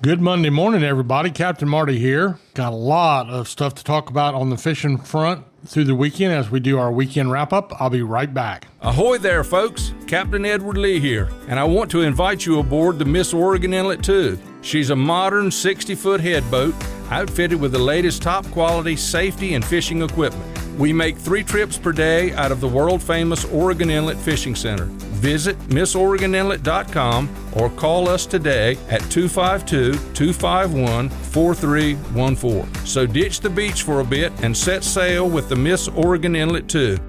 Good Monday morning, everybody. Captain Marty here. Got a lot of stuff to talk about on the fishing front through the weekend as we do our weekend wrap-up. I'll be right back. Ahoy there, folks. Captain Edward Lee here, and I want to invite you aboard the Miss Oregon Inlet 2. She's a modern 60-foot head boat outfitted with the latest top-quality safety and fishing equipment. We make 3 trips per day out of the world-famous Oregon Inlet Fishing Center. Visit MissOregonInlet.com or call us today at 252-251-4314. So ditch the beach for a bit and set sail with the Miss Oregon Inlet 2.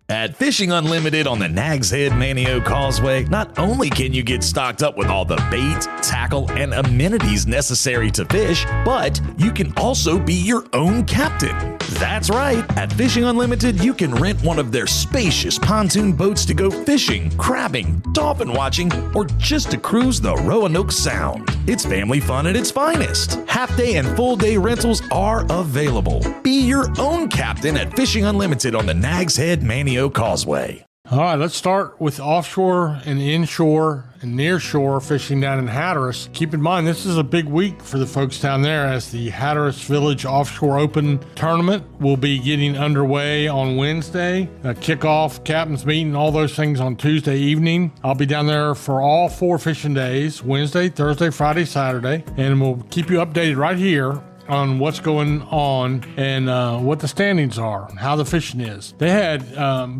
At Fishing Unlimited on the Nags Head Manio Causeway, not only can you get stocked up with all the bait, tackle, and amenities necessary to fish, but you can also be your own captain. That's right. At Fishing Unlimited, you can rent one of their spacious pontoon boats to go fishing, crabbing, dolphin watching, or just to cruise the Roanoke Sound. It's family fun at its finest. Half-day and full-day rentals are available. Be your own captain at Fishing Unlimited on the Nags Head Manio Causeway. All right, let's start with offshore and inshore and nearshore fishing down in Hatteras. Keep in mind, this is a big week for the folks down there as the Hatteras Village Offshore Open tournament will be getting underway on Wednesday. Kickoff, captain's meeting, all those things on Tuesday evening. I'll be down there for all 4 fishing days, Wednesday, Thursday, Friday, Saturday, and we'll keep you updated right here on what's going on and what the standings are, how the fishing is. They had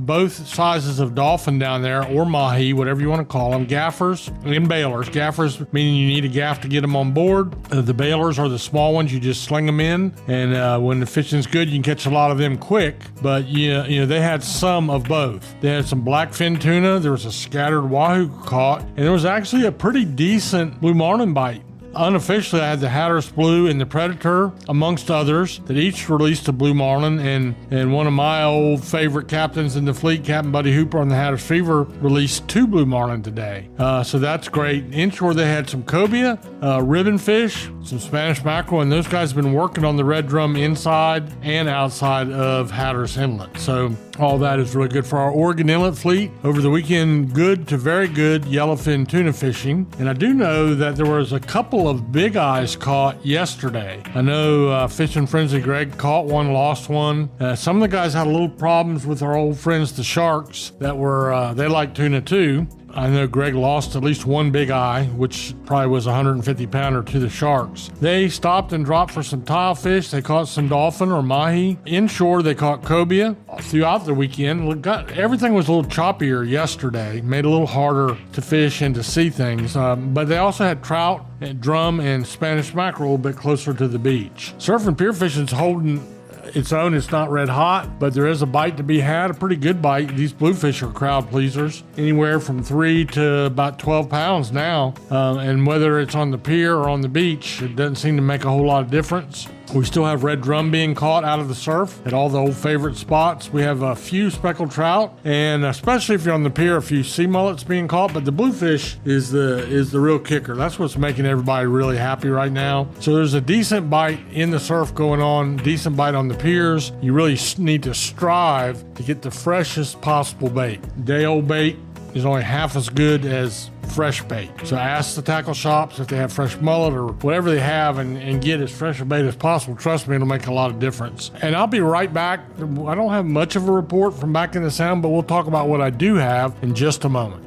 both sizes of dolphin down there, or mahi, whatever you want to call them, gaffers and bailers. Gaffers meaning you need a gaff to get them on board. The bailers are the small ones, you just sling them in, and when the fishing's good, you can catch a lot of them quick. But you know they had some of both. They had some blackfin tuna, there was a scattered wahoo caught, and there was actually a pretty decent blue marlin bite. Unofficially, I had the Hatteras Blue and the Predator, amongst others, that each released a blue marlin, and one of my old favorite captains in the fleet, Captain Buddy Hooper on the Hatteras Fever, released 2 blue marlin today. So that's great. Inshore, they had some cobia, ribbon fish, some Spanish mackerel, and those guys have been working on the red drum inside and outside of Hatteras Inlet. So all that is really good for our Oregon Inlet fleet. Over the weekend, good to very good yellowfin tuna fishing. And I do know that there was a couple of big eyes caught yesterday. I know Fishing Frenzy Greg caught one, lost one. Some of the guys had a little problems with our old friends, the sharks, that were, they like tuna too. I know Greg lost at least one big eye, which probably was a 150-pounder to the sharks. They stopped and dropped for some tile fish. They caught some dolphin or mahi. Inshore, they caught cobia throughout the weekend. Everything was a little choppier yesterday, made it a little harder to fish and to see things. But they also had trout, and drum, and Spanish mackerel a little bit closer to the beach. Surf and pier fishing's holding its own. It's not red hot, but there is a bite to be had, a pretty good bite. These bluefish are crowd pleasers, anywhere from 3 to about 12 pounds now. And whether it's on the pier or on the beach, it doesn't seem to make a whole lot of difference. We still have red drum being caught out of the surf at all the old favorite spots. We have a few speckled trout, and especially if you're on the pier, a few sea mullets being caught. But the bluefish is the real kicker. That's what's making everybody really happy right now. So there's a decent bite in the surf going on, decent bite on the piers. You really need to strive to get the freshest possible bait. Day-old bait is only half as good as fresh bait. So ask the tackle shops if they have fresh mullet or whatever they have and get as fresh a bait as possible. Trust me, it'll make a lot of difference. And I'll be right back. I don't have much of a report from back in the Sound, but we'll talk about what I do have in just a moment.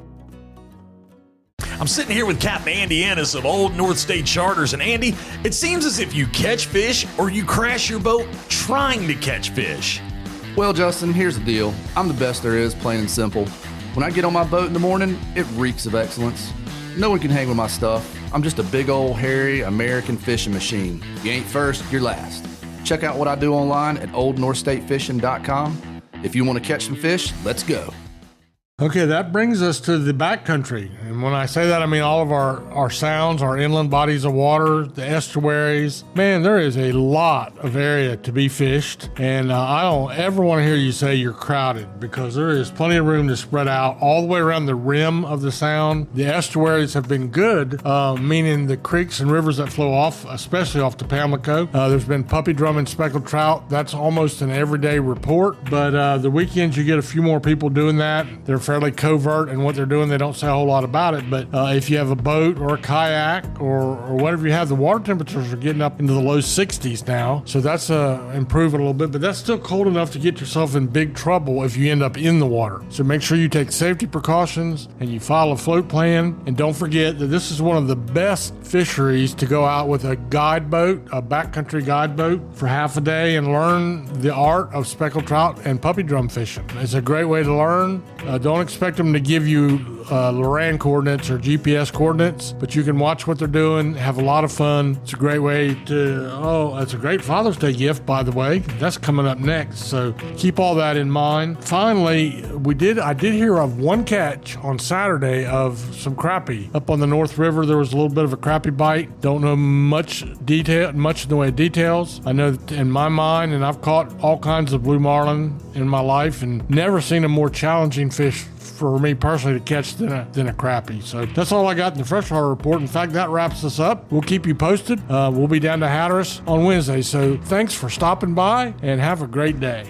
I'm sitting here with Captain Andy Ennis of Old North State Charters, and Andy, it seems as if you catch fish or you crash your boat trying to catch fish. Well, Justin, here's the deal. I'm the best there is, plain and simple. When I get on my boat in the morning, it reeks of excellence. No one can hang with my stuff. I'm just a big old hairy American fishing machine. You ain't first, you're last. Check out what I do online at oldnorthstatefishing.com. If you want to catch some fish, let's go. Okay, that brings us to the backcountry. And when I say that, I mean all of our sounds, our inland bodies of water, the estuaries. Man, there is a lot of area to be fished. And I don't ever want to hear you say you're crowded, because there is plenty of room to spread out all the way around the rim of the sound. The estuaries have been good, meaning the creeks and rivers that flow off, especially off to Pamlico. There's been puppy drum and speckled trout. That's almost an everyday report. But the weekends, you get a few more people doing that. They're fairly covert in what they're doing. They don't say a whole lot about it, but if you have a boat or a kayak or whatever you have, the water temperatures are getting up into the low 60s now. So that's improving a little bit, but that's still cold enough to get yourself in big trouble if you end up in the water. So make sure you take safety precautions and you file a float plan. And don't forget that this is one of the best fisheries to go out with a guide boat, a backcountry guide boat, for half a day and learn the art of speckled trout and puppy drum fishing. It's a great way to learn. Don't expect them to give you Loran coordinates or GPS coordinates, but you can watch what they're doing, have a lot of fun. It's a great way to, it's a great Father's Day gift, by the way. That's coming up next, so keep all that in mind. Finally, I did hear of one catch on Saturday of some crappie up on the North River. There was a little bit of a crappie bite. Don't know much in the way of details. I know that in my mind, and I've caught all kinds of blue marlin in my life and never seen a more challenging fish for me personally to catch than a crappie. So that's all I got in the freshwater report. In fact, that wraps us up. We'll keep you posted. We'll be down to Hatteras on Wednesday. So thanks for stopping by and have a great day.